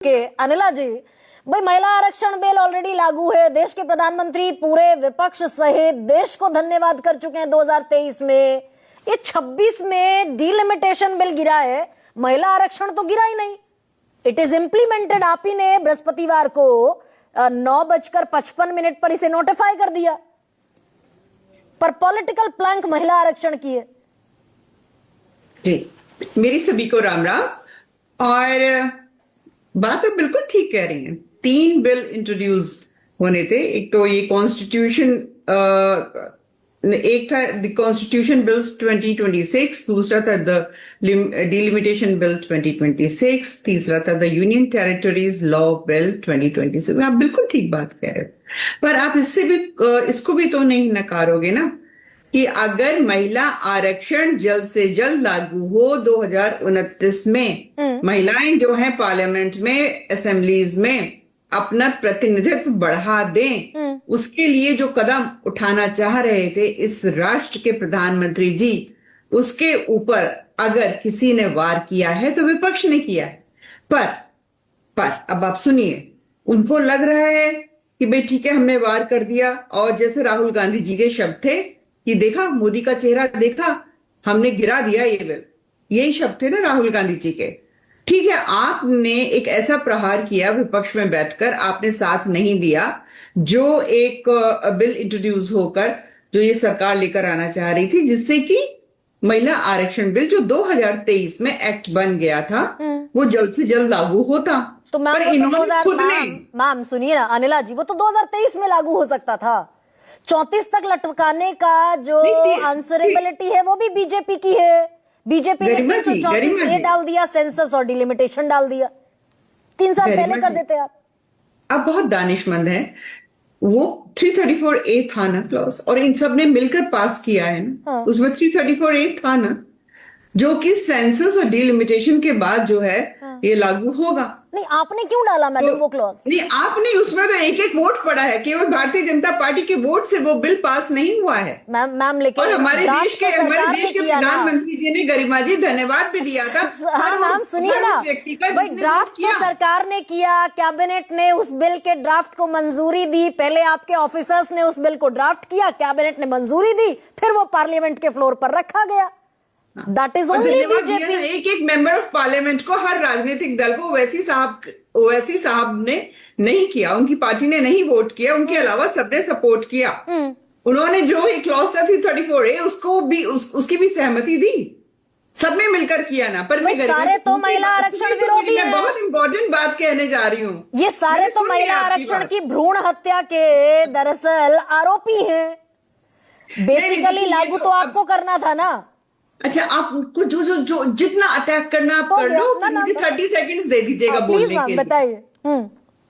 के अनिला जी, भाई महिला आरक्षण बिल ऑलरेडी लागू है। देश के प्रधानमंत्री पूरे विपक्ष सहित देश को धन्यवाद कर चुके हैं 2023 में। ये 26 में डिलिमिटेशन बिल गिरा है, महिला आरक्षण तो गिरा ही नहीं। It is implemented. आप ही ने बृहस्पतिवार को 9:55 पर इसे नोटिफाई कर दिया, पर पॉलिटिकल प्लैंक महिला आरक्षण की है। जी, मेरी सभी को राम राम। और बात आप बिल्कुल ठीक कह रही हैं। 3 बिल इंट्रोड्यूस होने थे। एक तो ये कॉन्स्टिट्यूशन, एक था द कॉन्स्टिट्यूशन बिल्स 2026, दूसरा था द डिलिमिटेशन बिल 2026, तीसरा था the union territories law bill 2026। आप बिल्कुल ठीक बात कह रहे हो, पर आप इससे भी इसको भी तो नहीं नकारोगे ना कि अगर महिला आरक्षण जल्द से जल्द लागू हो 2029 में, महिलाएं जो हैं पार्लियामेंट में, असेंबलीज में अपना प्रतिनिधित्व बढ़ा दें, उसके लिए जो कदम उठाना चाह रहे थे इस राष्ट्र के प्रधानमंत्री जी, उसके ऊपर अगर किसी ने वार किया है तो विपक्ष ने किया है। पर अब आप सुनिए, उनको लग रहा है कि भाई ठीक है, हमने वार कर दिया। और जैसे राहुल गांधी जी के शब्द थे कि देखा मोदी का चेहरा, देखा हमने गिरा दिया ये बिल, यही शब्द थे ना राहुल गांधी जी के। ठीक है, आपने एक ऐसा प्रहार किया विपक्ष में बैठकर, आपने साथ नहीं दिया जो एक बिल इंट्रोड्यूस होकर जो ये सरकार लेकर आना चाह रही थी, जिससे कि महिला आरक्षण बिल जो 2023 में एक्ट बन गया था वो जल्द से जल्द लागू होता। तो मैम, मैम सुनिए ना अनिला जी, वो तो 2023 में लागू हो सकता था। 34 तक लटकाने का जो आंसरेबिलिटी है वो भी बीजेपी की है। बीजेपी ने 334 ए डाल दिया, सेंसस और डिलिमिटेशन डाल दिया। 3 साल पहले कर देते आप बहुत दानिशमंद हैं। वो 334 ए था ना क्लॉज, और इन सब ने मिलकर पास किया है ना। हाँ। उसमें 334 ए था ना, जो कि सेंसस और डिलिमिटेशन के बाद जो है ये लागू होगा। नहीं, आपने क्यों डाला मैडम वो क्लॉज? नहीं, आपने उसमें तो एक एक वोट पड़ा है, केवल भारतीय जनता पार्टी के वोट से वो बिल पास नहीं हुआ है मैम। लेकिन और हमारे देश के प्रधानमंत्री जी ने, गरिमा जी, धन्यवाद भी दिया था। हाँ मैम, सुनिए ना, भाई ड्राफ्ट तो सरकार ने किया, कैबिनेट ने उस बिल के ड्राफ्ट को मंजूरी दी। पहले आपके ऑफिसर्स ने उस बिल को ड्राफ्ट किया, कैबिनेट ने मंजूरी दी, फिर वो पार्लियामेंट के फ्लोर पर रखा गया। That is only BJP. एक मेंबर ऑफ पार्लियामेंट को, हर राजनीतिक दल को ओवैसी साहब ने नहीं किया, उनकी पार्टी ने नहीं वोट किया, उनके अलावा सबने सपोर्ट किया। उन्होंने जो एक क्लॉज था 334A, उसको भी उसकी भी सहमति दी, सबने मिलकर किया ना। पर मैं सारे तो महिला आरक्षण विरोधी हैं। बहुत इंपॉर्टेंट बात कहने जा रही हूँ। ये सारे तो महिला आरक्षण की भ्रूण हत्या के दरअसल आरोपी हैं। बेसिकली लागू तो आपको करना था ना। अच्छा, आपको जो जितना अटैक करना आप कर लो, मुझे 30 सेकंड्स दे दीजिएगा बोलने के लिए। बताइए।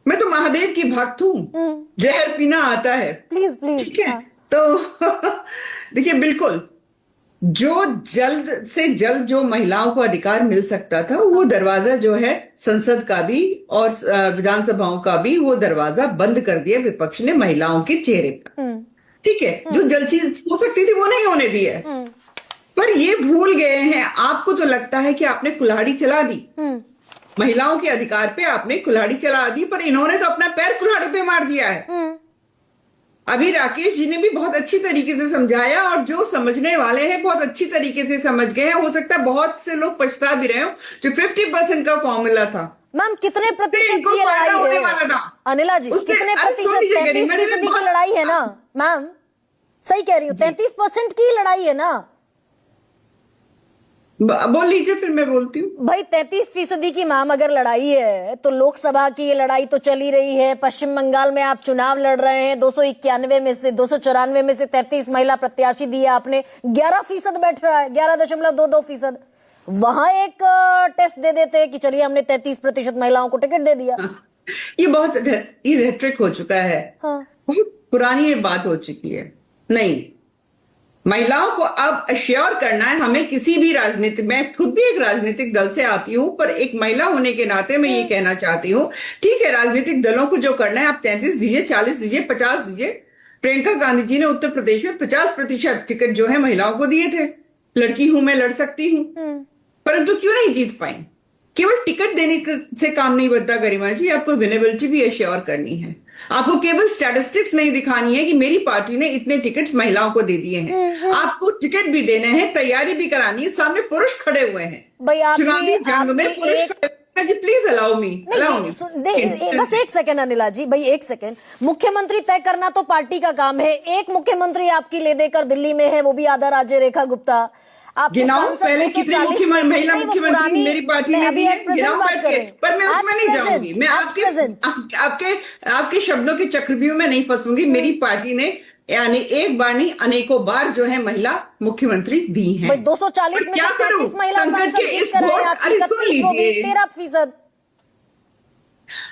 मैं तो महादेव की भक्त हूँ, जहर पीना आता है। प्लीज। ठीक है, तो देखिए, बिल्कुल जो जल्द से जल्द जो महिलाओं को अधिकार मिल सकता था, वो दरवाजा जो है संसद का भी और विधानसभाओं का भी, वो दरवाजा बंद कर दिया विपक्ष ने महिलाओं के चेहरे पर। ठीक है, जो जल्द चीज हो सकती थी वो नहीं होने दी है। पर ये भूल गए हैं, आपको तो लगता है कि आपने कुल्हाड़ी चला दी, महिलाओं के अधिकार पे आपने कुल्हाड़ी चला दी, पर इन्होंने तो अपना पैर कुल्हाड़ी पे मार दिया है। अभी राकेश जी ने भी बहुत अच्छी तरीके से समझाया, और जो समझने वाले हैं बहुत अच्छी तरीके से समझ गए हैं। हो सकता है बहुत से लोग पछता भी रहे हो, जो 50% का फॉर्मूला था। मैम, कितने प्रतिशत की लड़ाई है अनिला जी? कितने प्रतिशत? 33% की लड़ाई है ना मैम? सही कह रही हूँ, 33% की लड़ाई है ना? बोल लीजिए, फिर मैं बोलती हूँ। भाई 33% की मैम अगर लड़ाई है तो लोकसभा की ये लड़ाई तो चली रही है। पश्चिम बंगाल में आप चुनाव लड़ रहे हैं, 291 में से 294 में से 33 महिला प्रत्याशी दिए आपने, 11% बैठ रहा है, 11.22%। वहां एक टेस्ट दे देते कि चलिए हमने 33% महिलाओं को टिकट दे दिया। ये रेट्रिक हो चुका है। हाँ। बहुत पुरानी ये बात हो चुकी है। नहीं, महिलाओं को अब अश्योर करना है हमें। किसी भी राजनीतिक, मैं खुद भी एक राजनीतिक दल से आती हूं, पर एक महिला होने के नाते मैं ये कहना चाहती हूं, ठीक है, राजनीतिक दलों को जो करना है आप 33 दीजिए, 40 दीजिए, 50 दीजिए। प्रियंका गांधी जी ने उत्तर प्रदेश में 50% टिकट जो है महिलाओं को दिए थे। लड़की हूं मैं, लड़ सकती हूं, परंतु क्यों नहीं जीत पाई? केवल टिकट देने से काम नहीं बनता गरिमा जी, आपको विनेबिलिटी भी एश्योर करनी है। आपको केवल स्टैटिस्टिक्स नहीं दिखानी है कि मेरी पार्टी ने इतने टिकट्स महिलाओं को दे दिए हैं, आपको टिकट भी देने हैं, तैयारी भी करानी है। सामने पुरुष खड़े हुए हैं, भाई चुनावी जंग में पुरुष खड़े हुए हैं। जी प्लीज अलाउ मी बस एक सेकंड अनिला जी, भाई एक सेकंड। मुख्यमंत्री तय करना तो पार्टी का काम है। एक मुख्यमंत्री आपकी ले देकर दिल्ली में है, वो भी आधा राज्य रेखा गुप्ता। गिनाओ पहले कितने महिला मुख्यमंत्री मेरी पार्टी ने दी है, गिनाओ बैठ के। पर मैं उसमें नहीं जाऊंगी, मैं आपके शब्दों के चक्रव्यूह में नहीं फंसूंगी। मेरी पार्टी ने यानी एक बार नहीं अनेकों बार जो है महिला मुख्यमंत्री दी है। 240 में क्या करूं? महिला संकट के इस घोर, अरे सुन लीजिए, 13%।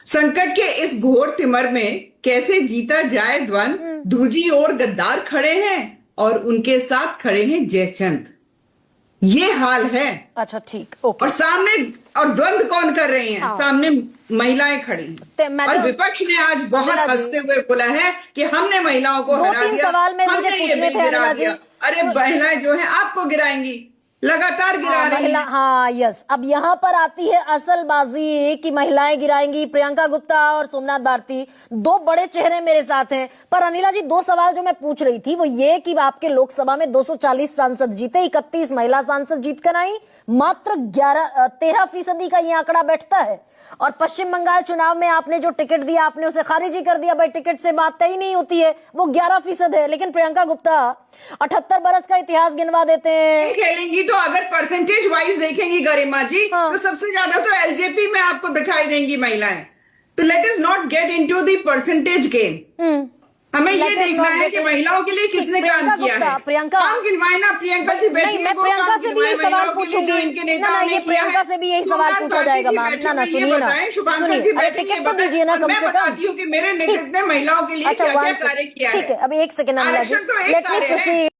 संकट के इस घोर तिमर में कैसे जीता जाए द्वंद। दूजी ओर गद्दार खड़े हैं और उनके साथ खड़े हैं जयचंद। ये हाल है। अच्छा ठीक, ओके। और सामने और द्वंद कौन कर रही हैं? हाँ। सामने महिलाएं खड़ी हैं। और विपक्ष ने आज बहुत हंसते हुए बोला है कि हमने महिलाओं को हरा दिया, सवाल में मुझे पूछने थे अनिला जी। अरे महिलाएं जो है आपको गिराएंगी, लगातार गिरा रही हैं। हाँ यस, अब यहाँ पर आती है असल बाजी कि महिलाएं गिराएंगी। प्रियंका गुप्ता और सोमनाथ भारती, दो बड़े चेहरे मेरे साथ हैं। पर अनिला जी, दो सवाल जो मैं पूछ रही थी वो ये कि आपके लोकसभा में 240 सांसद जीते, 31 महिला सांसद जीतकर आई, मात्र 13% का ये आंकड़ा बैठता है। और पश्चिम बंगाल चुनाव में आपने जो टिकट दिया आपने उसे खारिज ही कर दिया। भाई टिकट से बात तय नहीं होती है, वो 11% है। लेकिन प्रियंका गुप्ता 78 बरस का इतिहास गिनवा देते हैं। खेलेंगी तो अगर परसेंटेज वाइज देखेंगी गरिमा जी, हाँ। तो सबसे ज्यादा तो एलजेपी में आपको दिखाई देंगी महिलाएं। तो let us not get into the percentage game. हमें ये देखना है कि महिलाओं के लिए किसने काम किया है। प्रियंका, काम गिनवाए ना प्रियंका जी, नहीं मैं प्रियंका से भी यही सवाल पूछूंगी। ना ये प्रियंका से भी यही सवाल पूछा जाएगा मैम। ना सुनिए ना, सुनिए, अरे टिकट तो दीजिए ना कम से कम। मेरे नेतृत्व में महिलाओं के लिए क्या क्या कार्य किया है। ठीक है, अभी एक सेकंड अनिला जी, लेट मी प्रोसीड।